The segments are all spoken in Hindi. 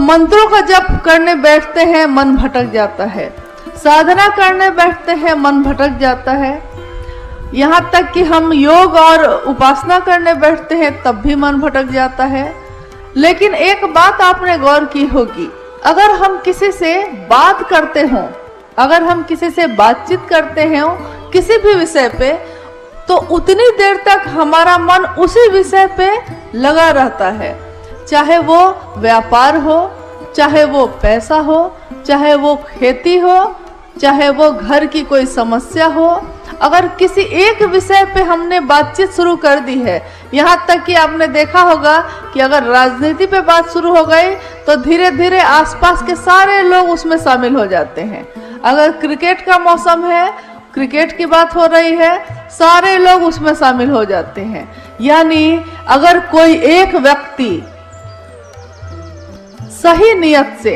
मंत्रों का जप करने बैठते हैं, मन भटक जाता है। साधना करने बैठते हैं, मन भटक जाता है। यहाँ तक कि हम योग और उपासना करने बैठते हैं, तब भी मन भटक जाता है। लेकिन एक बात आपने गौर की होगी, अगर हम किसी से बात करते हों, अगर हम किसी से बातचीत करते हैं किसी भी विषय पे, तो उतनी देर तक हमारा मन उसी विषय पे लगा रहता है। चाहे वो व्यापार हो, चाहे वो पैसा हो, चाहे वो खेती हो, चाहे वो घर की कोई समस्या हो, अगर किसी एक विषय पे हमने बातचीत शुरू कर दी है, यहाँ तक कि आपने देखा होगा कि अगर राजनीति पे बात शुरू हो गई तो धीरे धीरे आसपास के सारे लोग उसमें शामिल हो जाते हैं। अगर क्रिकेट का मौसम है, क्रिकेट की बात हो रही है, सारे लोग उसमें शामिल हो जाते हैं। यानी अगर कोई एक व्यक्ति सही नियत से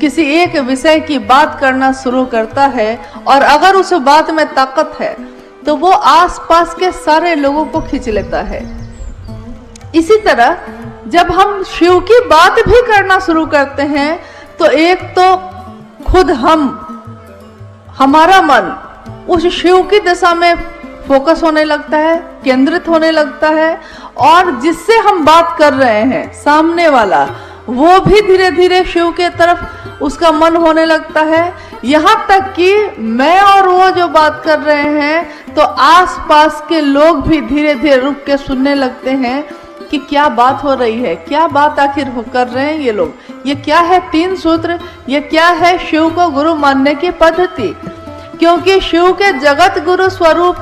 किसी एक विषय की बात करना शुरू करता है और अगर उस बात में ताकत है, तो वो आसपास के सारे लोगों को खींच लेता है। इसी तरह जब हम शिव की बात भी करना शुरू करते हैं, तो एक तो खुद हमारा मन उस शिव की दिशा में फोकस होने लगता है, केंद्रित होने लगता है, और जिससे हम बात कर रहे हैं सामने वाला, वो भी धीरे धीरे शिव के तरफ उसका मन होने लगता है। यहाँ तक कि मैं और वो जो बात कर रहे हैं, तो आसपास के लोग भी धीरे धीरे रुक के सुनने लगते हैं कि क्या बात हो रही है, क्या बात आखिर कर रहे हैं ये लोग, ये क्या है 3 सूत्र, ये क्या है शिव को गुरु मानने की पद्धति। क्योंकि शिव के जगत गुरु स्वरूप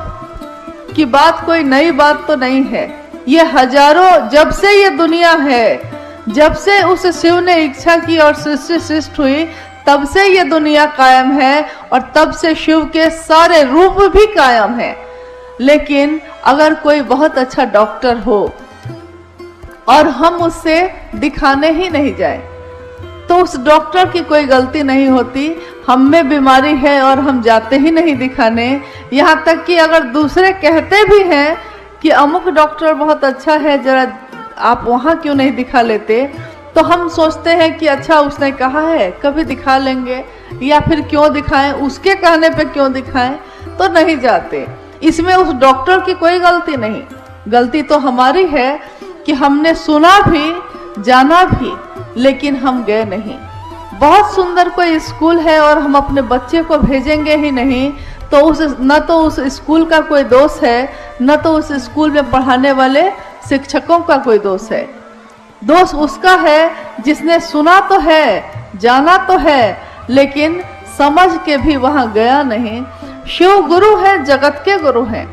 की बात कोई नई बात तो नहीं है। ये हजारों, जब से ये दुनिया है, जब से उस शिव ने इच्छा की और सृष्टि सृष्टि हुई, तब से ये दुनिया कायम है और तब से शिव के सारे रूप भी कायम हैं। लेकिन अगर कोई बहुत अच्छा डॉक्टर हो और हम उससे दिखाने ही नहीं जाए, तो उस डॉक्टर की कोई गलती नहीं होती। हम में बीमारी है और हम जाते ही नहीं दिखाने। यहाँ तक कि अगर दूसरे कहते भी हैं कि अमुक डॉक्टर बहुत अच्छा है, जरा आप वहाँ क्यों नहीं दिखा लेते, तो हम सोचते हैं कि अच्छा उसने कहा है, कभी दिखा लेंगे, या फिर क्यों दिखाएं, उसके कहने पे क्यों दिखाएं, तो नहीं जाते। इसमें उस डॉक्टर की कोई गलती नहीं, गलती तो हमारी है कि हमने सुना भी, जाना भी, लेकिन हम गए नहीं। बहुत सुंदर कोई स्कूल है और हम अपने बच्चे को भेजेंगे ही नहीं, तो न तो उस स्कूल का कोई दोष है, न तो उस स्कूल में पढ़ाने वाले शिक्षकों का कोई दोष है। दोष उसका है जिसने सुना तो है, जाना तो है, लेकिन समझ के भी वहां गया नहीं। शिव गुरु है, जगत के गुरु हैं।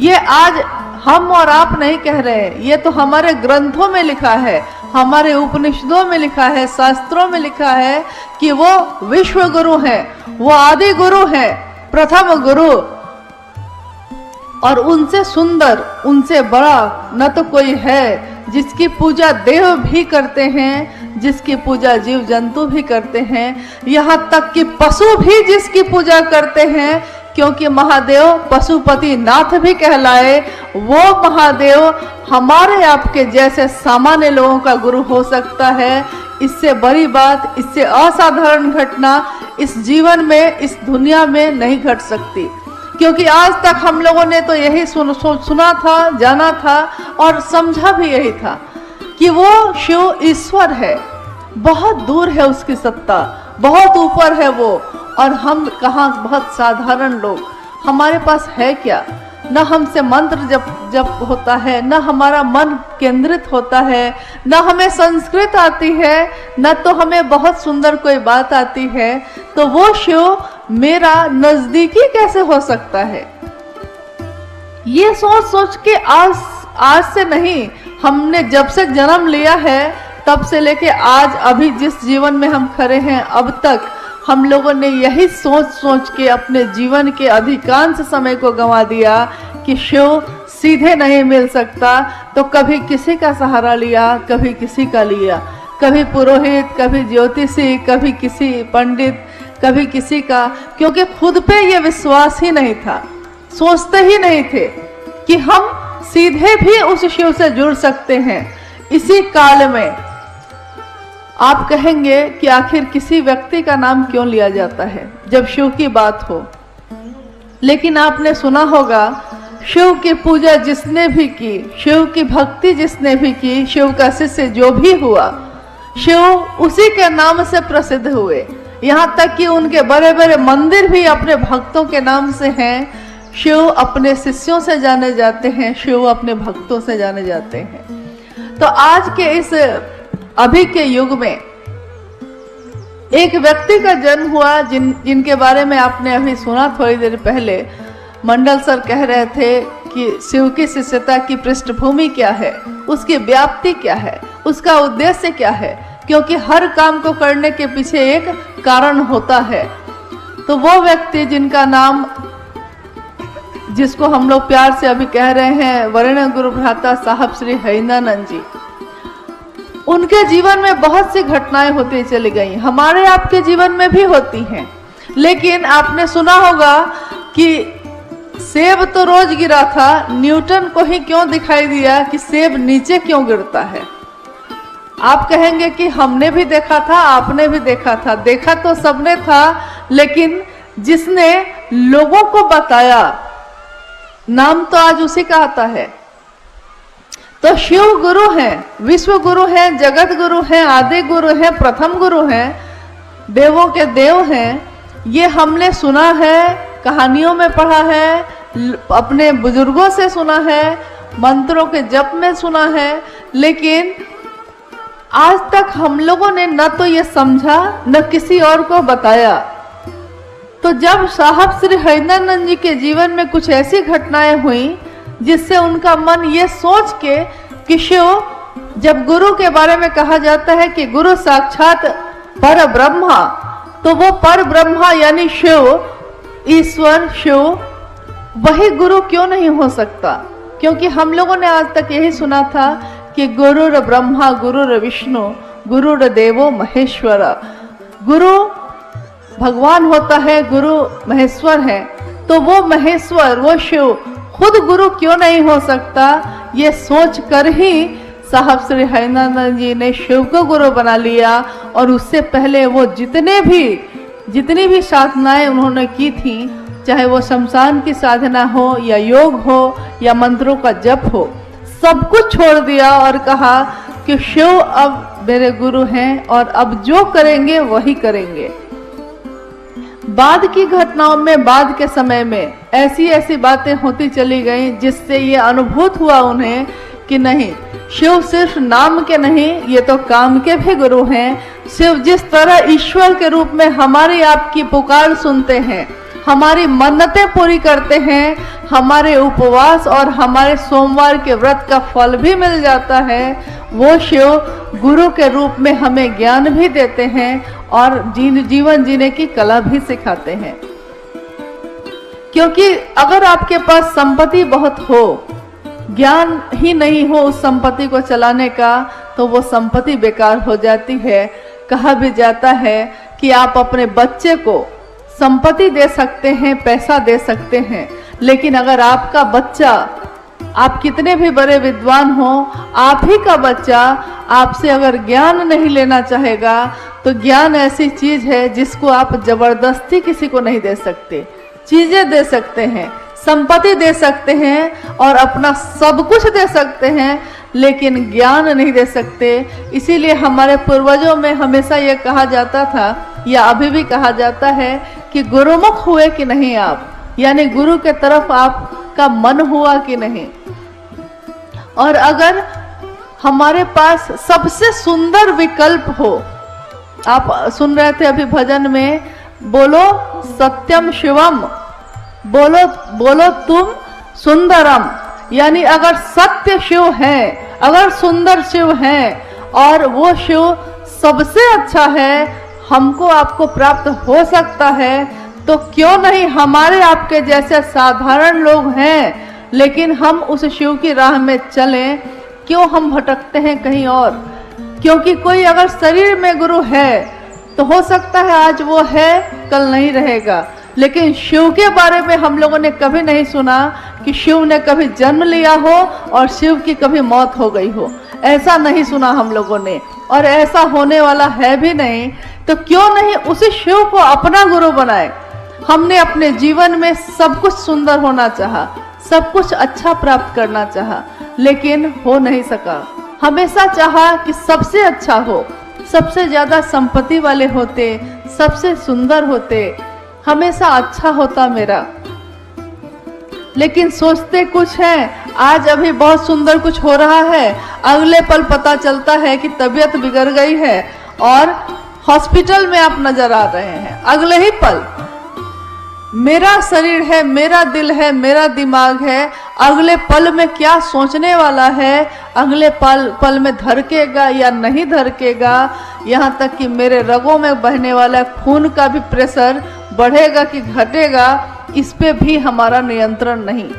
ये आज हम और आप नहीं कह रहे हैं, ये तो हमारे ग्रंथों में लिखा है, हमारे उपनिषदों में लिखा है, शास्त्रों में लिखा है कि वो विश्व गुरु हैं, वो आदि गुरु हैं, प्रथम गुरु, और उनसे सुंदर, उनसे बड़ा न तो कोई है। जिसकी पूजा देव भी करते हैं, जिसकी पूजा जीव जंतु भी करते हैं, यहाँ तक कि पशु भी जिसकी पूजा करते हैं, क्योंकि महादेव पशुपति नाथ भी कहलाए, वो महादेव हमारे आपके जैसे सामान्य लोगों का गुरु हो सकता है। इससे बड़ी बात, इससे असाधारण घटना इस जीवन में, इस दुनिया में नहीं घट सकती। क्योंकि आज तक हम लोगों ने तो यही सुना था, जाना था और समझा भी यही था कि वो शिव ईश्वर है, बहुत दूर है उसकी सत्ता, बहुत ऊपर है वो, और हम कहाँ बहुत साधारण लोग, हमारे पास है क्या? न हमसे मंत्र जप होता है, न हमारा मन केंद्रित होता है, न हमें संस्कृत आती है, न तो हमें बहुत सुंदर कोई बात आती है, तो वो शिव मेरा नजदीकी कैसे हो सकता है? ये सोच सोच के आज से नहीं, हमने जब से जन्म लिया है तब से लेके आज अभी जिस जीवन में हम खड़े हैं, अब तक हम लोगों ने यही सोच सोच के अपने जीवन के अधिकांश समय को गंवा दिया कि शिव सीधे नहीं मिल सकता। तो कभी किसी का सहारा लिया, कभी किसी का लिया, कभी पुरोहित, कभी ज्योतिषी, कभी किसी पंडित, कभी किसी का, क्योंकि खुद पे ये विश्वास ही नहीं था, सोचते ही नहीं थे कि हम सीधे भी उस शिव से जुड़ सकते हैं। इसी काल में आप कहेंगे कि आखिर किसी व्यक्ति का नाम क्यों लिया जाता है जब शिव की बात हो। लेकिन आपने सुना होगा, शिव की पूजा जिसने भी की, शिव की भक्ति जिसने भी की, शिव का शिष्य जो भी हुआ, शिव उसी के नाम से प्रसिद्ध हुए। यहाँ तक कि उनके बड़े बड़े मंदिर भी अपने भक्तों के नाम से हैं। शिव अपने शिष्यों से जाने जाते हैं, शिव अपने भक्तों से जाने जाते हैं। तो आज के इस अभी के युग में एक व्यक्ति का जन्म हुआ जिनके बारे में आपने अभी सुना थोड़ी देर पहले। मंडल सर कह रहे थे कि शिव की शिष्यता की पृष्ठभूमि क्या है, उसकी व्याप्ति क्या है, उसका उद्देश्य क्या है, क्योंकि हर काम को करने के पीछे एक कारण होता है। तो वो व्यक्ति जिनका नाम, जिसको हम लोग प्यार से अभी कह रहे हैं वरेण्य गुरु भ्राता साहब श्री हरिनानंद जी, उनके जीवन में बहुत सी घटनाएं होती चली गई, हमारे आपके जीवन में भी होती हैं। लेकिन आपने सुना होगा कि सेब तो रोज गिरा था, न्यूटन को ही क्यों दिखाई दिया कि सेब नीचे क्यों गिरता है। आप कहेंगे कि हमने भी देखा था, आपने भी देखा था, देखा तो सबने था, लेकिन जिसने लोगों को बताया, नाम तो आज उसी का आता है। तो शिव गुरु हैं, विश्व गुरु हैं, जगत गुरु हैं, आदि गुरु हैं, प्रथम गुरु हैं, देवों के देव हैं। ये हमने सुना है, कहानियों में पढ़ा है, अपने बुजुर्गों से सुना है, मंत्रों के जप में सुना है, लेकिन आज तक हम लोगों ने न तो ये समझा न किसी और को बताया। तो जब साहब श्री हरिनानंद जी के जीवन में कुछ ऐसी घटनाएं हुई जिससे उनका मन ये सोच के कि शिव, जब गुरु के बारे में कहा जाता है कि गुरु साक्षात पर ब्रह्मा, तो वो पर ब्रह्मा यानी शिव, ईश्वर शिव, वही गुरु क्यों नहीं हो सकता। क्योंकि हम लोगों ने आज तक यही सुना था कि गुरुर ब्रह्मा गुरुर विष्णु गुरुर देवो महेश्वर। गुरु भगवान होता है, गुरु महेश्वर है, तो वो महेश्वर, वो शिव खुद गुरु क्यों नहीं हो सकता। ये सोच कर ही साहब श्री हरिनानंद जी ने शिव को गुरु बना लिया। और उससे पहले वो जितनी भी साधनाएं उन्होंने की थी, चाहे वो शमशान की साधना हो या योग हो या मंत्रों का जप हो, सब कुछ छोड़ दिया और कहा कि शिव अब मेरे गुरु हैं और अब जो करेंगे वही करेंगे। बाद की घटनाओं में, बाद के समय में ऐसी बातें होती चली गई जिससे ये अनुभूत हुआ उन्हें कि नहीं, शिव सिर्फ नाम के नहीं, ये तो काम के भी गुरु हैं। शिव जिस तरह ईश्वर के रूप में हमारी आपकी पुकार सुनते हैं, हमारी मन्नतें पूरी करते हैं, हमारे उपवास और हमारे सोमवार के व्रत का फल भी मिल जाता है, वो शिव गुरु के रूप में हमें ज्ञान भी देते हैं और जीवन जीने की कला भी सिखाते हैं। क्योंकि अगर आपके पास संपत्ति बहुत हो, ज्ञान ही नहीं हो उस संपत्ति को चलाने का, तो वो संपत्ति बेकार हो जाती है। कहा भी जाता है कि आप अपने बच्चे को संपत्ति दे सकते हैं, पैसा दे सकते हैं, लेकिन अगर आपका बच्चा, आप कितने भी बड़े विद्वान हो, आप ही का बच्चा आपसे अगर ज्ञान नहीं लेना चाहेगा, तो ज्ञान ऐसी चीज है जिसको आप जबरदस्ती किसी को नहीं दे सकते। चीजें दे सकते हैं, संपत्ति दे सकते हैं और अपना सब कुछ दे सकते हैं, लेकिन ज्ञान नहीं दे सकते। इसीलिए हमारे पूर्वजों में हमेशा ये कहा जाता था, या अभी भी कहा जाता है कि गुरुमुख हुए कि नहीं आप, यानी गुरु के तरफ आपका मन हुआ कि नहीं। और अगर हमारे पास सबसे सुंदर विकल्प हो, आप सुन रहे थे अभी भजन में, बोलो सत्यम शिवम, बोलो तुम सुंदरम, यानी अगर सत्य शिव है, अगर सुंदर शिव है और वो शिव सबसे अच्छा है, हमको आपको प्राप्त हो सकता है, तो क्यों नहीं हमारे आपके जैसे साधारण लोग हैं, लेकिन हम उस शिव की राह में चलें। क्यों हम भटकते हैं कहीं और? क्योंकि कोई अगर शरीर में गुरु है तो हो सकता है आज वो है, कल नहीं रहेगा, लेकिन शिव के बारे में हम लोगों ने कभी नहीं सुना कि शिव ने कभी जन्म लिया हो और शिव की कभी मौत हो गई हो। ऐसा नहीं सुना हम लोगों ने, और ऐसा होने वाला है भी नहीं। तो क्यों नहीं उसी शिव को अपना गुरु बनाए। हमने अपने जीवन में सब कुछ सुंदर होना चाहा, सब कुछ अच्छा प्राप्त करना चाहा, लेकिन हो नहीं सका। हमेशा चाहा कि सबसे अच्छा हो, सबसे ज्यादा संपत्ति वाले होते, सबसे सुंदर होते, हमेशा अच्छा होता मेरा। लेकिन सोचते कुछ है, आज अभी बहुत सुंदर कुछ हो रहा है, अगले पल पता चलता है कि तबीयत बिगड़ गई है और हॉस्पिटल में आप नजर आ रहे हैं। अगले ही पल मेरा शरीर है, मेरा दिल है, मेरा दिमाग है, अगले पल में क्या सोचने वाला है, अगले पल में धड़केगा या नहीं धड़केगा, यहाँ तक कि मेरे रगों में बहने वाला खून का भी प्रेशर बढ़ेगा कि घटेगा, इस पे भी हमारा नियंत्रण नहीं।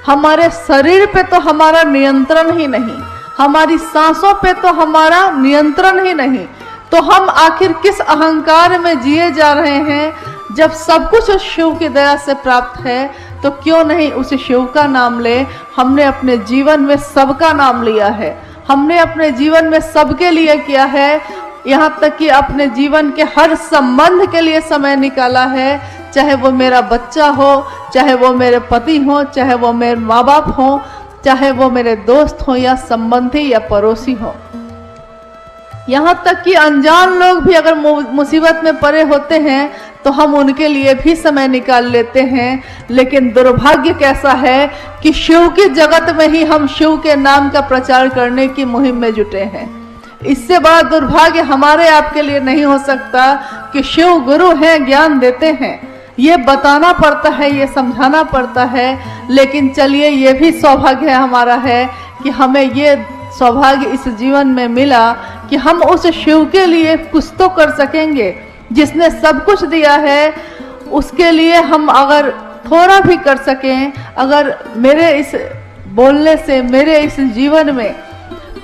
हमारे शरीर पे तो हमारा नियंत्रण ही नहीं, हमारी सांसों पे तो हमारा नियंत्रण ही नहीं। तो हम आखिर किस अहंकार में जिए जा रहे हैं, जब सब कुछ उस शिव की दया से प्राप्त है। तो क्यों नहीं उस शिव का नाम ले। हमने अपने जीवन में सबका नाम लिया है, हमने अपने जीवन में सबके लिए किया है, यहाँ तक कि अपने जीवन के हर संबंध के लिए समय निकाला है, चाहे वो मेरा बच्चा हो, चाहे वो मेरे पति हो, चाहे वो मेरे माँ बाप हो, चाहे वो मेरे दोस्त हो या संबंधी या पड़ोसी हो। यहाँ तक कि अनजान लोग भी अगर मुसीबत में पड़े होते हैं तो हम उनके लिए भी समय निकाल लेते हैं। लेकिन दुर्भाग्य कैसा है कि शिव की जगत में ही हम शिव के नाम का प्रचार करने की मुहिम में जुटे हैं। इससे बड़ा दुर्भाग्य हमारे आपके लिए नहीं हो सकता कि शिव गुरु हैं, ज्ञान देते हैं, ये बताना पड़ता है, ये समझाना पड़ता है। लेकिन चलिए, ये भी सौभाग्य हमारा है कि हमें ये सौभाग्य इस जीवन में मिला कि हम उस शिव के लिए कुछ तो कर सकेंगे, जिसने सब कुछ दिया है उसके लिए हम अगर थोड़ा भी कर सकें। अगर मेरे इस बोलने से, मेरे इस जीवन में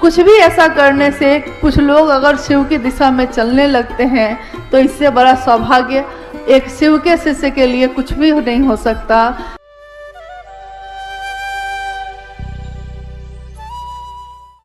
कुछ भी ऐसा करने से कुछ लोग अगर शिव की दिशा में चलने लगते हैं, तो इससे बड़ा सौभाग्य एक शिव के शिष्य के लिए कुछ भी नहीं हो सकता।